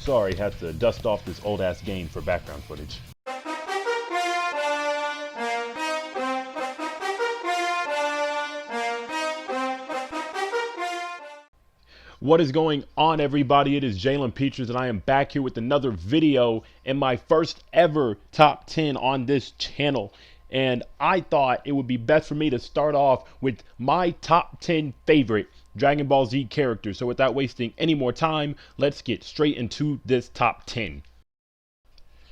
Sorry, had to dust off this old ass game for background footage. What is going on, everybody? It is Jalen Peachtube, and I am back here with another video and my first ever top 10 on this channel. And I thought it would be best for me to start off with my top 10 favorite Dragon Ball Z characters. So without wasting any more time, let's get straight into this top 10.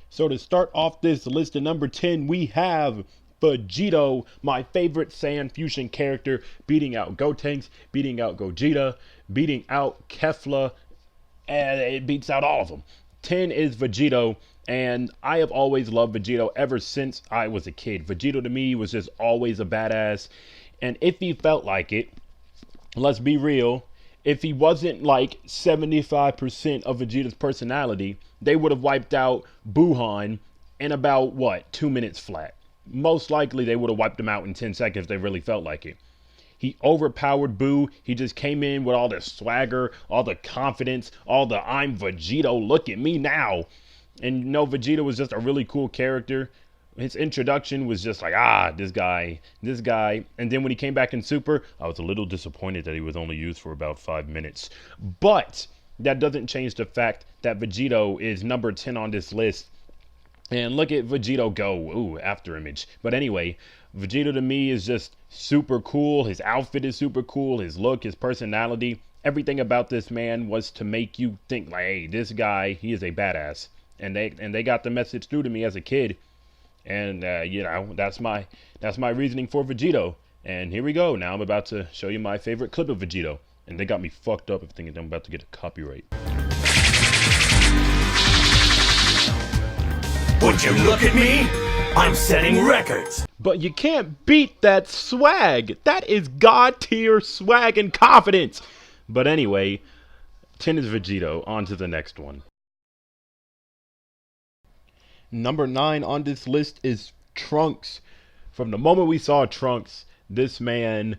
So to start off this list at number 10, we have Vegito, my favorite Saiyan fusion character, beating out Gotenks, beating out Gogeta, beating out Kefla, and it beats out all of them. 10 is Vegito, and I have always loved Vegito ever since I was a kid. Vegito to me was just always a badass, and if he felt like it, let's be real, if he wasn't like 75% of Vegeta's personality, they would have wiped out Buhan in about, 2 minutes flat. Most likely they would have wiped him out in 10 seconds if they really felt like it. He overpowered Boo. He just came in with all the swagger, all the confidence, all the I'm Vegito, look at me now. And you know, Vegeta was just a really cool character. His introduction was just like, this guy. And then when he came back in Super, I was a little disappointed that he was only used for about 5 minutes. But that doesn't change the fact that Vegito is number 10 on this list. And look at Vegito go. Ooh, after image. But anyway, Vegito to me is just super cool. His outfit is super cool. His look, his personality. Everything about this man was to make you think like, hey, this guy, he is a badass. And they got the message through to me as a kid. And you know, that's my reasoning for Vegito. And here we go. Now I'm about to show you my favorite clip of Vegito. And they got me fucked up thinking I'm about to get a copyright. Would you look at me? I'm setting records. But you can't beat that swag. That is God tier swag and confidence. But anyway, 10 is Vegito. On to the next one. Number 9 on this list is Trunks. From the moment we saw Trunks, this man,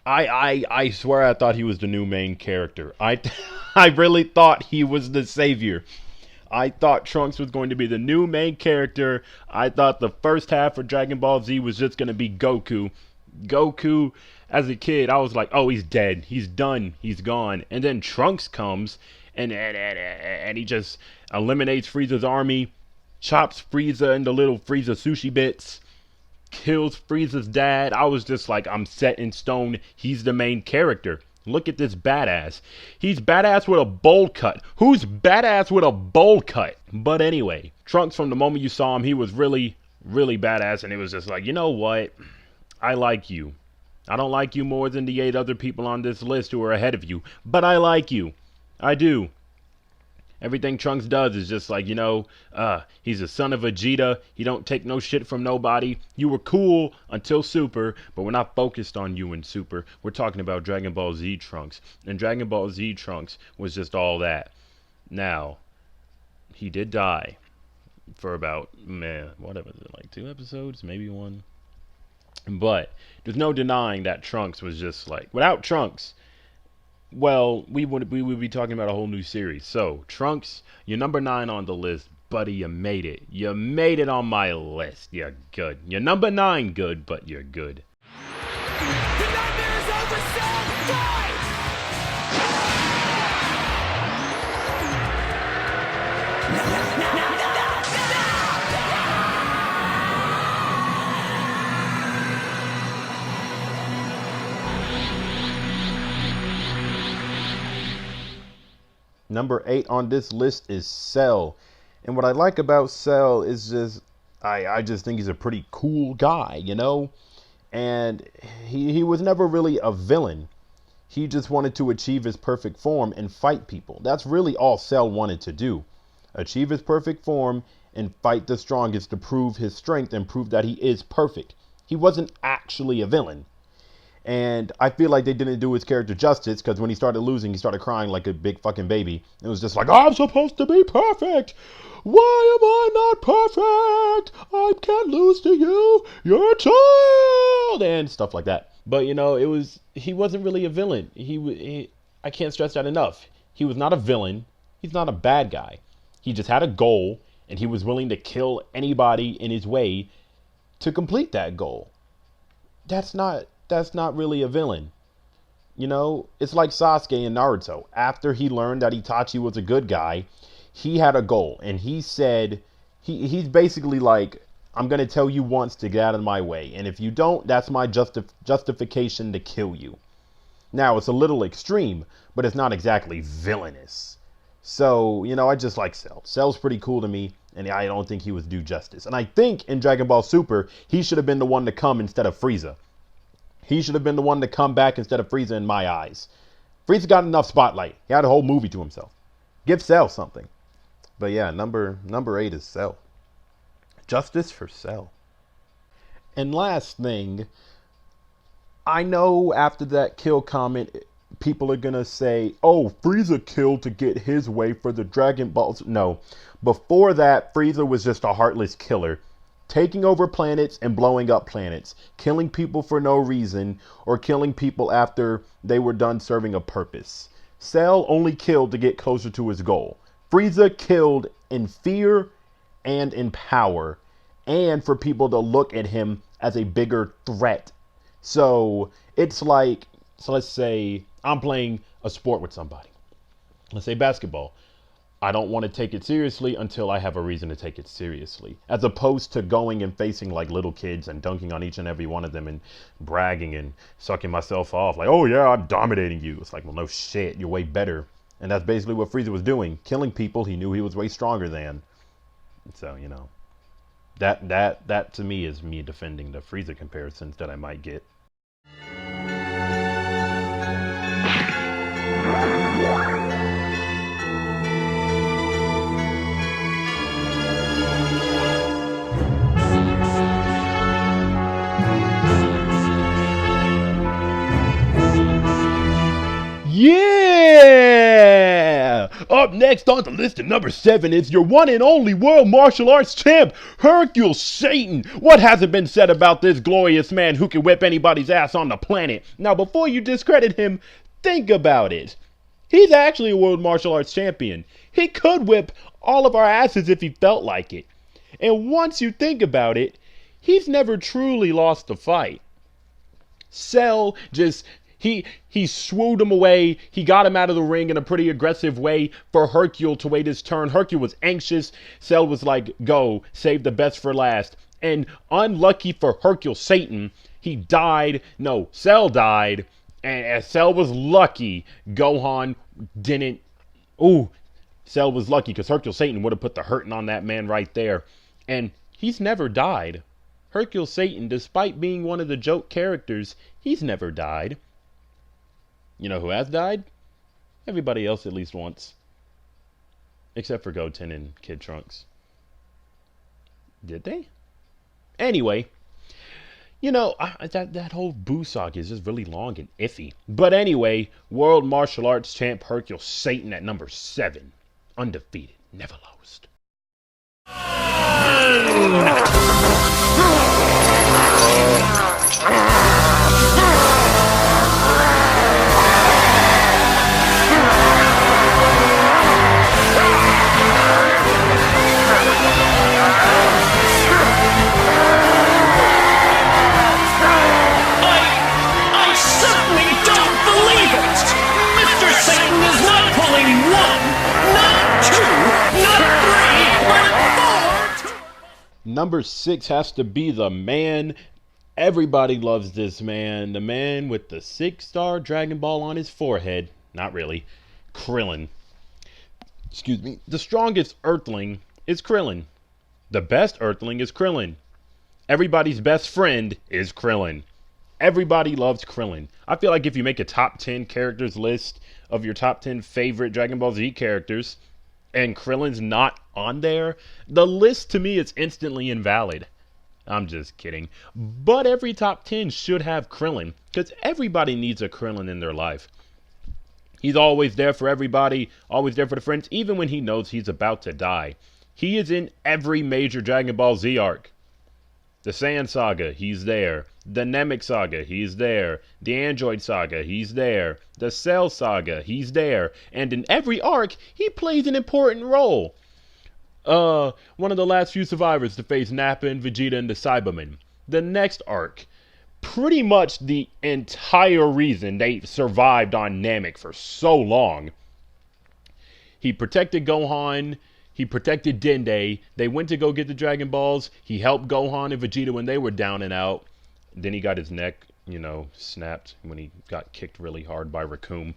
I swear I thought he was the new main character. I really thought he was the savior. I thought Trunks was going to be the new main character. I thought the first half of Dragon Ball Z was just going to be Goku. Goku, as a kid, I was like, oh, he's dead. He's done. He's gone. And then Trunks comes, and he just eliminates Frieza's army, chops Frieza into little Frieza sushi bits, kills Frieza's dad. I was just like, I'm set in stone. He's the main character. Look at this badass. He's badass with a bowl cut. Who's badass with a bowl cut? But anyway, Trunks, from the moment you saw him, he was really, really badass. And it was just like, you know what? I like you. I don't like you more than the 8 other people on this list who are ahead of you. But I like you. I do. Everything Trunks does is just like, you know, he's a son of Vegeta. He don't take no shit from nobody. You were cool until Super, but we're not focused on you in Super. We're talking about Dragon Ball Z Trunks. And Dragon Ball Z Trunks was just all that. Now, he did die for about, whatever, like 2 episodes, maybe 1. But there's no denying that Trunks was just like, without Trunks, well, we would be talking about a whole new series. So, Trunks, you're number 9 on the list. Buddy, you made it. You made it on my list. You're good. You're number 9 good, but you're good. The nightmare is over, Cell! Die! Number 8 on this list is Cell. And what I like about Cell is just, I just think he's a pretty cool guy, you know? And he was never really a villain. He just wanted to achieve his perfect form and fight people. That's really all Cell wanted to do. Achieve his perfect form and fight the strongest to prove his strength and prove that he is perfect. He wasn't actually a villain. And I feel like they didn't do his character justice, because when he started losing, he started crying like a big fucking baby. It was just like, I'm supposed to be perfect. Why am I not perfect? I can't lose to you. You're a child. And stuff like that. But, you know, he wasn't really a villain. I can't stress that enough. He was not a villain. He's not a bad guy. He just had a goal, and he was willing to kill anybody in his way to complete that goal. That's not really a villain. You know, it's like Sasuke in Naruto. After he learned that Itachi was a good guy, he had a goal, and he said, he's basically like, I'm going to tell you once to get out of my way, and if you don't, that's my justification to kill you. Now, it's a little extreme, but it's not exactly villainous. So, you know, I just like Cell. Cell's pretty cool to me, and I don't think he was due justice. And I think in Dragon Ball Super, he should have been the one to come instead of Frieza. He should have been the one to come back instead of Frieza in my eyes. Frieza got enough spotlight. He had a whole movie to himself. Give Cell something. But yeah, number 8 is Cell. Justice for Cell. And last thing, I know after that kill comment, people are going to say, oh, Frieza killed to get his way for the Dragon Balls. No, before that, Frieza was just a heartless killer. Taking over planets and blowing up planets, killing people for no reason, or killing people after they were done serving a purpose. Cell only killed to get closer to his goal. Frieza killed in fear and in power, and for people to look at him as a bigger threat. So it's like, let's say I'm playing a sport with somebody. Let's say basketball. I don't want to take it seriously until I have a reason to take it seriously, as opposed to going and facing like little kids and dunking on each and every one of them and bragging and sucking myself off like, oh yeah, I'm dominating you. It's like, well, no shit, you're way better. And that's basically what Frieza was doing, killing people he knew he was way stronger than. So, you know, that to me is me defending the Frieza comparisons that I might get. Yeah! Up next on the list at number 7 is your one and only world martial arts champ, Hotwheels Satan. What hasn't been said about this glorious man who can whip anybody's ass on the planet? Now, before you discredit him, think about it. He's actually a world martial arts champion. He could whip all of our asses if he felt like it. And once you think about it, he's never truly lost a fight. Cell just... He swooped him away. He got him out of the ring in a pretty aggressive way for Hercule to wait his turn. Hercule was anxious. Cell was like, go, save the best for last. And unlucky for Hercule Satan, he died. No, Cell died. And as Cell was lucky, Gohan didn't. Ooh, Cell was lucky because Hercule Satan would have put the hurting on that man right there. And he's never died. Hercule Satan, despite being one of the joke characters, he's never died. You know who has died? Everybody else at least once. Except for Goten and Kid Trunks. Did they? Anyway, you know, that whole Boo saga is just really long and iffy. But anyway, World Martial Arts Champ Hercule Satan at number 7. Undefeated, never lost. Number 6 has to be the man. Everybody loves this man. The man with the 6-star Dragon Ball on his forehead. Not really. Krillin. Excuse me. The strongest Earthling is Krillin. The best Earthling is Krillin. Everybody's best friend is Krillin. Everybody loves Krillin. I feel like if you make a top 10 characters list of your top 10 favorite Dragon Ball Z characters, and Krillin's not on there, the list to me is instantly invalid. I'm just kidding. But every top 10 should have Krillin, because everybody needs a Krillin in their life. He's always there for everybody, always there for the friends, even when he knows he's about to die. He is in every major Dragon Ball Z arc. The Sand Saga, he's there. The Namek Saga, he's there. The Android Saga, he's there. The Cell Saga, he's there. And in every arc, he plays an important role. One of the last few survivors to face Nappa and Vegeta and the Cybermen. The next arc, pretty much the entire reason they survived on Namek for so long. He protected Gohan. He protected Dende. They went to go get the Dragon Balls. He helped Gohan and Vegeta when they were down and out. Then he got his neck, snapped when he got kicked really hard by Raccoon.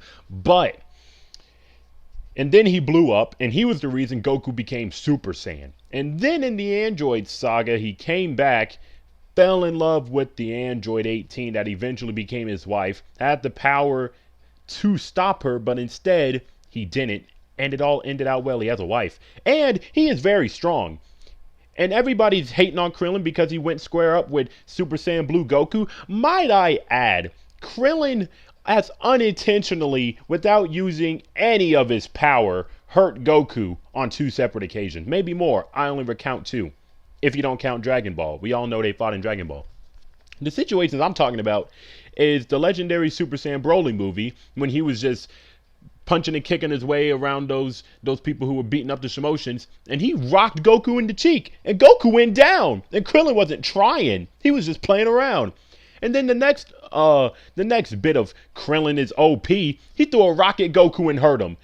And then he blew up, and he was the reason Goku became Super Saiyan. And then in the Android Saga, he came back, fell in love with the Android 18 that eventually became his wife, had the power to stop her, but instead he didn't. And it all ended out well. He has a wife. And he is very strong. And everybody's hating on Krillin because he went square up with Super Saiyan Blue Goku. Might I add, Krillin has unintentionally, without using any of his power, hurt Goku on 2 separate occasions. Maybe more. I only recount 2. If you don't count Dragon Ball. We all know they fought in Dragon Ball. The situations I'm talking about is the legendary Super Saiyan Broly movie when he was just punching and kicking his way around those people who were beating up the Shimoshins, and he rocked Goku in the cheek, and Goku went down, and Krillin wasn't trying. He was just playing around. And then the next bit of Krillin is OP. He threw a rock at Goku and hurt him.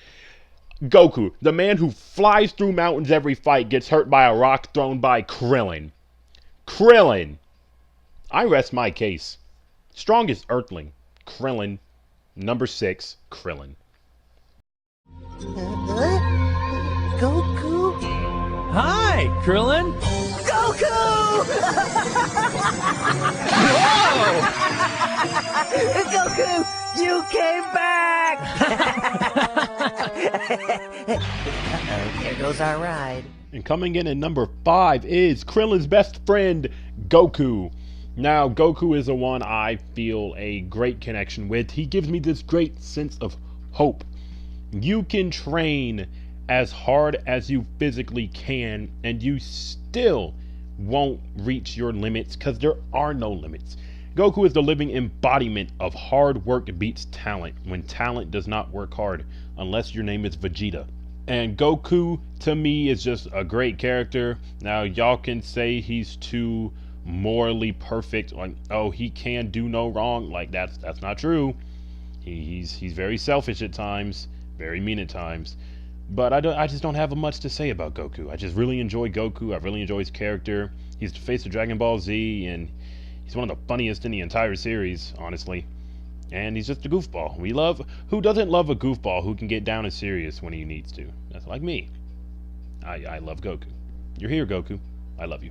Goku, the man who flies through mountains every fight, gets hurt by a rock thrown by Krillin. Krillin. I rest my case. Strongest Earthling. Krillin. Number 6, Krillin. Goku? Hi, Krillin. Goku! Whoa! Goku, you came back! Uh-oh, here goes our ride. And coming in at number 5 is Krillin's best friend, Goku. Now, Goku is the one I feel a great connection with. He gives me this great sense of hope. You can train as hard as you physically can, and you still won't reach your limits because there are no limits. Goku is the living embodiment of hard work beats talent when talent does not work hard, unless your name is Vegeta. And Goku, to me, is just a great character. Now, y'all can say he's too morally perfect. Like, oh, he can do no wrong. Like, that's not true. He's very selfish at times. Very mean at times. But I just don't have much to say about Goku. I just really enjoy Goku. I really enjoy his character. He's the face of Dragon Ball Z, and he's one of the funniest in the entire series, honestly. And he's just a goofball. Who doesn't love a goofball who can get down and serious when he needs to? That's like me. I love Goku. You're here, Goku. I love you.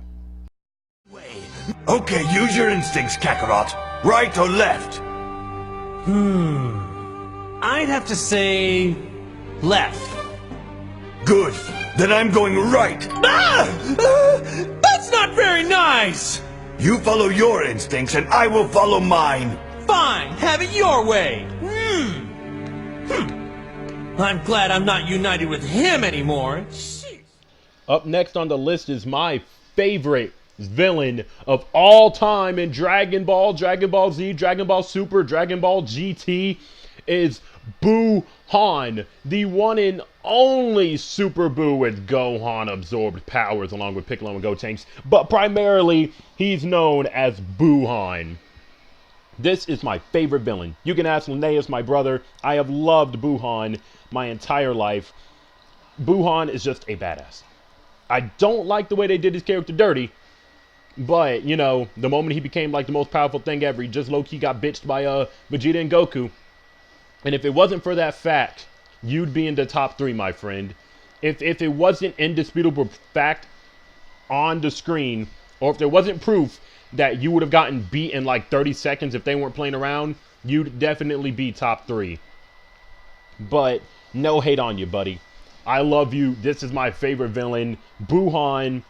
Okay, use your instincts, Kakarot. Right or left? I'd have to say left. Good. Then I'm going right. That's not very nice. You follow your instincts and I will follow mine. Fine, have it your way. I'm glad I'm not united with him anymore. Up next on the list is my favorite villain of all time in Dragon Ball, Dragon Ball Z, Dragon Ball Super, Dragon Ball GT is Buu-Han, the one and only Super Buu with Gohan absorbed powers along with Piccolo and Gotenks, but primarily he's known as Buu-Han. This is my favorite villain. You can ask Linnaeus, my brother. I have loved Buu-Han my entire life. Buu-Han is just a badass. I don't like the way they did his character dirty, but, you know, the moment he became like the most powerful thing ever, he just low-key got bitched by Vegeta and Goku. And if it wasn't for that fact, you'd be in the top 3, my friend. If it wasn't indisputable fact on the screen, or if there wasn't proof that you would have gotten beat in like 30 seconds if they weren't playing around, you'd definitely be top 3. But no hate on you, buddy. I love you. This is my favorite villain, Buu-Han.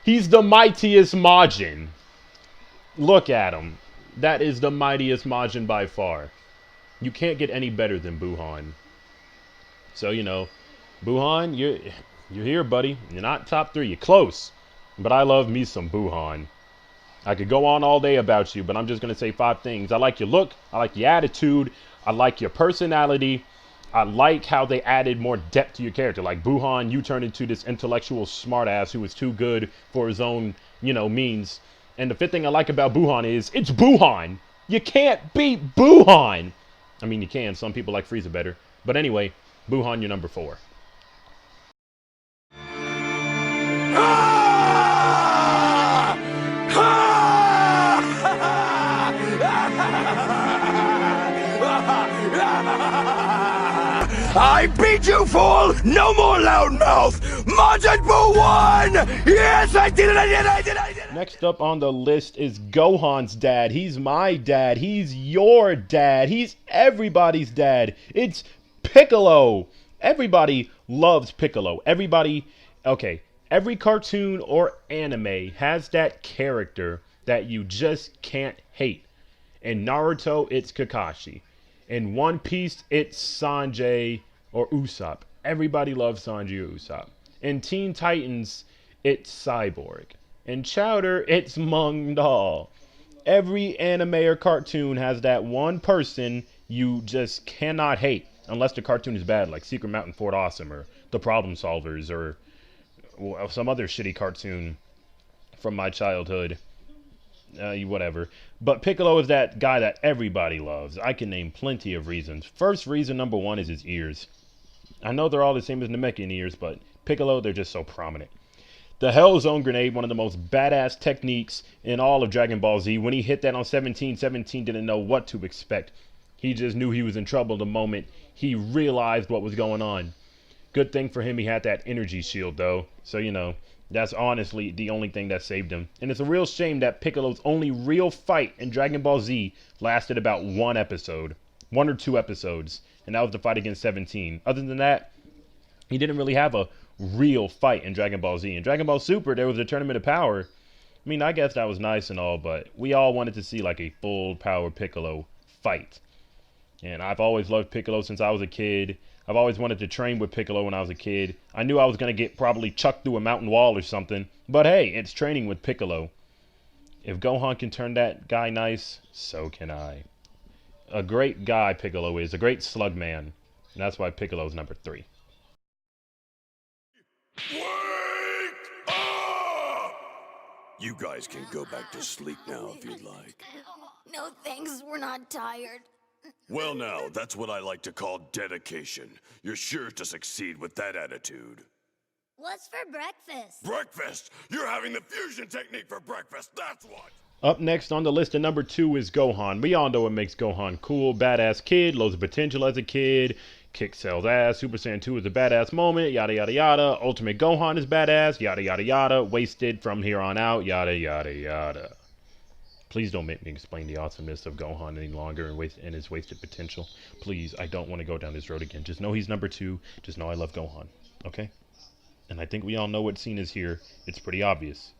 He's the mightiest Majin. Look at him. That is the mightiest Majin by far. You can't get any better than Buu-Han. So, you know, Buu-Han, you're here, buddy. You're not top 3. You're close. but I love me some Buhan. I could go on all day about you, but I'm just going to say 5 things. I like your look. I like your attitude. I like your personality. I like how they added more depth to your character. Like Buhan, you turned into this intellectual smartass who was too good for his own, means. And the 5th thing I like about Buhan is it's Buhan. You can't beat Buhan. I mean, you can. Some people like Frieza better. But anyway, Buhan, you're number 4. I beat you, fool! No more loudmouth! Majin Buu won! Yes, I did it! Next up on the list is Gohan's dad. He's my dad. He's your dad. He's everybody's dad. It's Piccolo. Everybody loves Piccolo. Every cartoon or anime has that character that you just can't hate. In Naruto, it's Kakashi. In One Piece, it's Sanjay or Usopp. Everybody loves Sanjay or Usopp. In Teen Titans, it's Cyborg. In Chowder, it's Mung Dal. Every anime or cartoon has that one person you just cannot hate. Unless the cartoon is bad, like Secret Mountain Fort Awesome or The Problem Solvers or some other shitty cartoon from my childhood. Whatever. But Piccolo is that guy that everybody loves. I can name plenty of reasons. First reason, number 1, is his ears. I know they're all the same as Namekian ears, but Piccolo, they're just so prominent. The Hell Zone Grenade, one of the most badass techniques in all of Dragon Ball Z. When he hit that on 17, 17 didn't know what to expect. He just knew he was in trouble the moment he realized what was going on. Good thing for him he had that energy shield, though. So, that's honestly the only thing that saved him. And it's a real shame that Piccolo's only real fight in Dragon Ball Z lasted about 1 episode. 1 or 2 episodes. And that was the fight against 17. Other than that, he didn't really have a real fight in Dragon Ball Z. In Dragon Ball Super, there was a Tournament of Power. I mean, I guess that was nice and all, but we all wanted to see like a full power Piccolo fight. And I've always loved Piccolo since I was a kid. I've always wanted to train with Piccolo when I was a kid. I knew I was going to get probably chucked through a mountain wall or something. But hey, it's training with Piccolo. If Gohan can turn that guy nice, so can I. A great guy Piccolo is. A great slug man. And that's why Piccolo's number 3. Wake up! You guys can go back to sleep now if you'd like. No thanks, we're not tired. Well now, that's what I like to call dedication. You're sure to succeed with that attitude. What's for breakfast? Breakfast! You're having the fusion technique for breakfast, that's what! Up next on the list at number 2 is Gohan. We all know what makes Gohan cool. Badass kid, loads of potential as a kid. Kick Cell's ass. Super Saiyan 2 is a badass moment. Yada yada yada. Ultimate Gohan is badass. Yada yada yada. Wasted from here on out. Yada yada yada. Please don't make me explain the awesomeness of Gohan any longer and his wasted potential. Please, I don't want to go down this road again. Just know he's number 2. Just know I love Gohan. Okay? And I think we all know what scene is here. It's pretty obvious.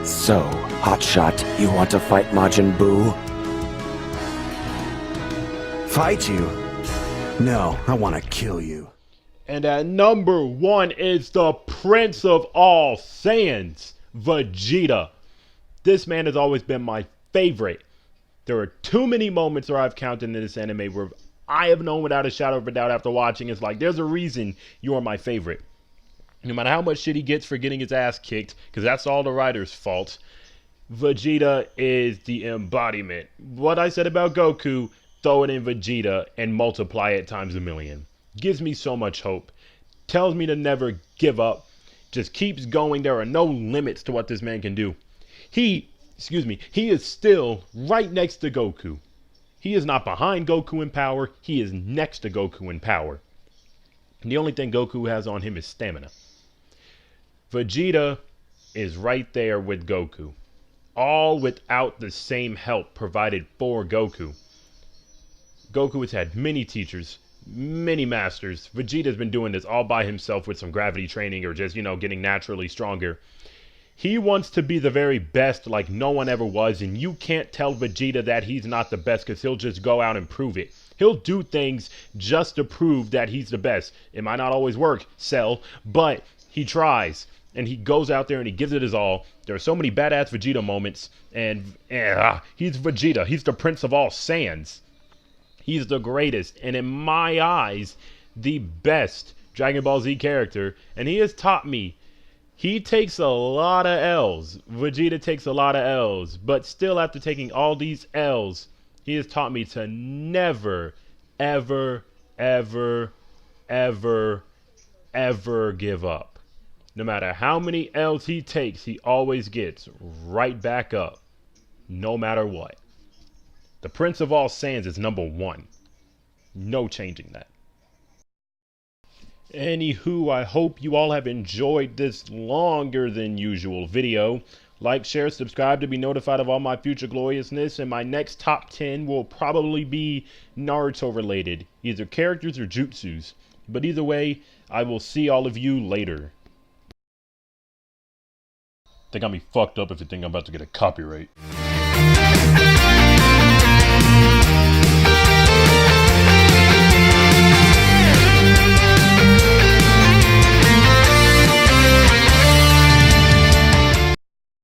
So, Hotshot, you want to fight Majin Buu? Fight you? No, I want to kill you. And at number 1 is the Prince of all Saiyans, Vegeta. This man has always been my favorite. There are too many moments where I've counted in this anime where I have known without a shadow of a doubt after watching, it's like, there's a reason you are my favorite. No matter how much shit he gets for getting his ass kicked, because that's all the writer's fault, Vegeta is the embodiment. What I said about Goku, throw it in Vegeta and multiply it times a million. Gives me so much hope. Tells me to never give up. Just keeps going. There are no limits to what this man can do. He is still right next to Goku. He is not behind Goku in power. He is next to Goku in power. And the only thing Goku has on him is stamina. Vegeta is right there with Goku, all without the same help provided for Goku. Goku has had many teachers, many masters. Vegeta's been doing this all by himself with some gravity training or just, getting naturally stronger. He wants to be the very best like no one ever was, and you can't tell Vegeta that he's not the best because he'll just go out and prove it. He'll do things just to prove that he's the best. It might not always work, Cell, but he tries, and he goes out there and he gives it his all. There are so many badass Vegeta moments, and he's Vegeta. He's the Prince of all Saiyans. He's the greatest, and in my eyes, the best Dragon Ball Z character, and he has taught me. He takes a lot of L's. Vegeta takes a lot of L's. But still, after taking all these L's, he has taught me to never, ever, ever, ever, ever give up. No matter how many L's he takes, he always gets right back up. No matter what. The Prince of all Saiyans is #1. No changing that. Anywho, I hope you all have enjoyed this longer than usual video. Like, share, subscribe to be notified of all my future gloriousness, and my next top 10 will probably be Naruto related, either characters or jutsus. But either way, I will see all of you later. Think I'm be fucked up if you think I'm about to get a copyright.